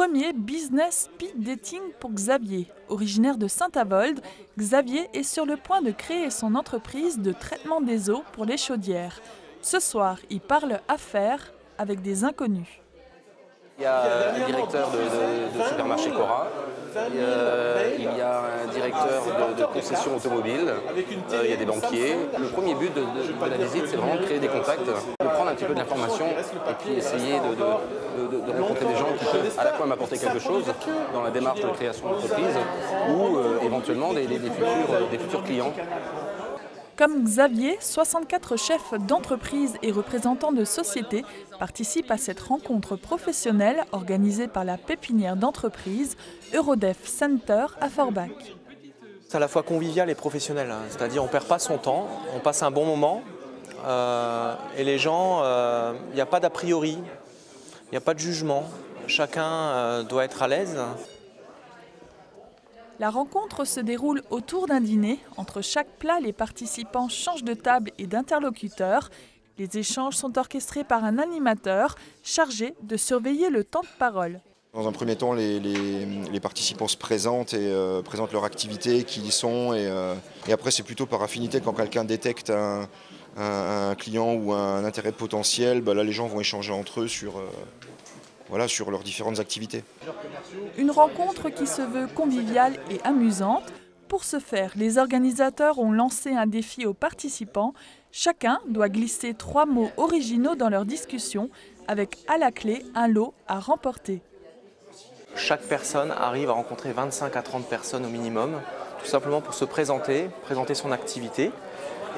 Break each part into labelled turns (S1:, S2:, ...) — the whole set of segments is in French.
S1: Premier business speed dating pour Xavier. Originaire de Saint-Avold, Xavier est sur le point de créer son entreprise de traitement des eaux pour les chaudières. Ce soir, il parle affaires avec des inconnus.
S2: Il y a un directeur de supermarché Cora, il y a un directeur de concession automobile, il y a des banquiers. Le premier but de la visite, c'est vraiment de créer des contacts, de prendre un petit peu de l'information et puis essayer de rencontrer des gens qui peuvent à la fois m'apporter quelque chose dans la démarche de création d'entreprise ou éventuellement des futurs clients.
S1: Comme Xavier, 64 chefs d'entreprise et représentants de sociétés participent à cette rencontre professionnelle organisée par la pépinière d'entreprise Eurodef Center à Forbach.
S3: C'est à la fois convivial et professionnel, c'est-à-dire on ne perd pas son temps, on passe un bon moment et les gens, il n'y a pas d'a priori, il n'y a pas de jugement, chacun doit être à l'aise.
S1: La rencontre se déroule autour d'un dîner. Entre chaque plat, les participants changent de table et d'interlocuteur. Les échanges sont orchestrés par un animateur chargé de surveiller le temps de parole.
S4: Dans un premier temps, les participants se présentent et présentent leur activité, qui ils sont. Et après, c'est plutôt par affinité. Quand quelqu'un détecte un client ou un intérêt potentiel, là, les gens vont échanger entre eux sur leurs différentes activités.
S1: Une rencontre qui se veut conviviale et amusante. Pour ce faire, les organisateurs ont lancé un défi aux participants. Chacun doit glisser 3 mots originaux dans leur discussion, avec à la clé un lot à remporter.
S3: Chaque personne arrive à rencontrer 25 à 30 personnes au minimum, tout simplement pour se présenter son activité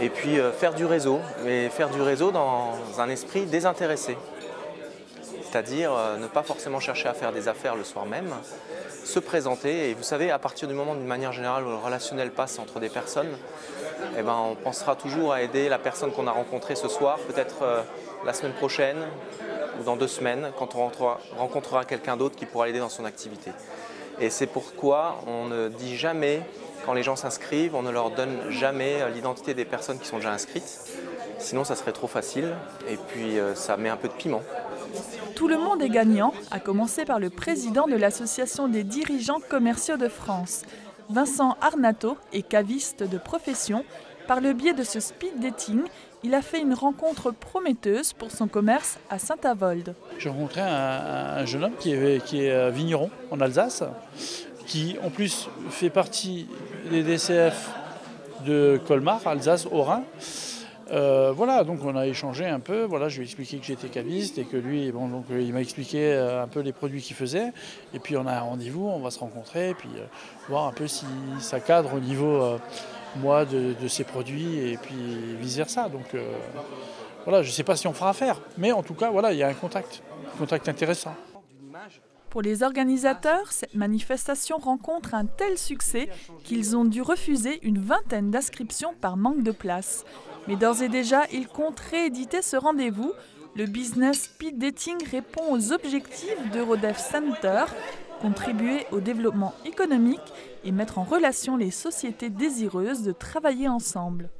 S3: et puis faire du réseau, mais faire du réseau dans un esprit désintéressé. C'est-à-dire ne pas forcément chercher à faire des affaires le soir même, se présenter. Et vous savez, à partir du moment d'une manière générale où le relationnel passe entre des personnes, on pensera toujours à aider la personne qu'on a rencontrée ce soir, peut-être la semaine prochaine ou dans 2 semaines, quand on rencontrera quelqu'un d'autre qui pourra l'aider dans son activité. Et c'est pourquoi on ne dit jamais, quand les gens s'inscrivent, on ne leur donne jamais l'identité des personnes qui sont déjà inscrites. Sinon, ça serait trop facile et puis ça met un peu de piment.
S1: Tout le monde est gagnant, à commencer par le président de l'Association des dirigeants commerciaux de France. Vincent Arnato est caviste de profession. Par le biais de ce speed dating, il a fait une rencontre prometteuse pour son commerce à Saint-Avold.
S5: J'ai rencontré un jeune homme qui est vigneron en Alsace, qui en plus fait partie des DCF de Colmar, Alsace, Haut-Rhin. Donc on a échangé un peu, je lui ai expliqué que j'étais caviste et que lui, il m'a expliqué un peu les produits qu'il faisait. Et puis on a un rendez-vous, on va se rencontrer et puis voir un peu si ça cadre au niveau de ses produits et puis vice versa. Donc je ne sais pas si on fera affaire, mais en tout cas il y a un contact intéressant.
S1: Pour les organisateurs, cette manifestation rencontre un tel succès qu'ils ont dû refuser une 20aine d'inscriptions par manque de place. Mais d'ores et déjà, ils comptent rééditer ce rendez-vous. Le business speed dating répond aux objectifs d'Eurodef Center, contribuer au développement économique et mettre en relation les sociétés désireuses de travailler ensemble.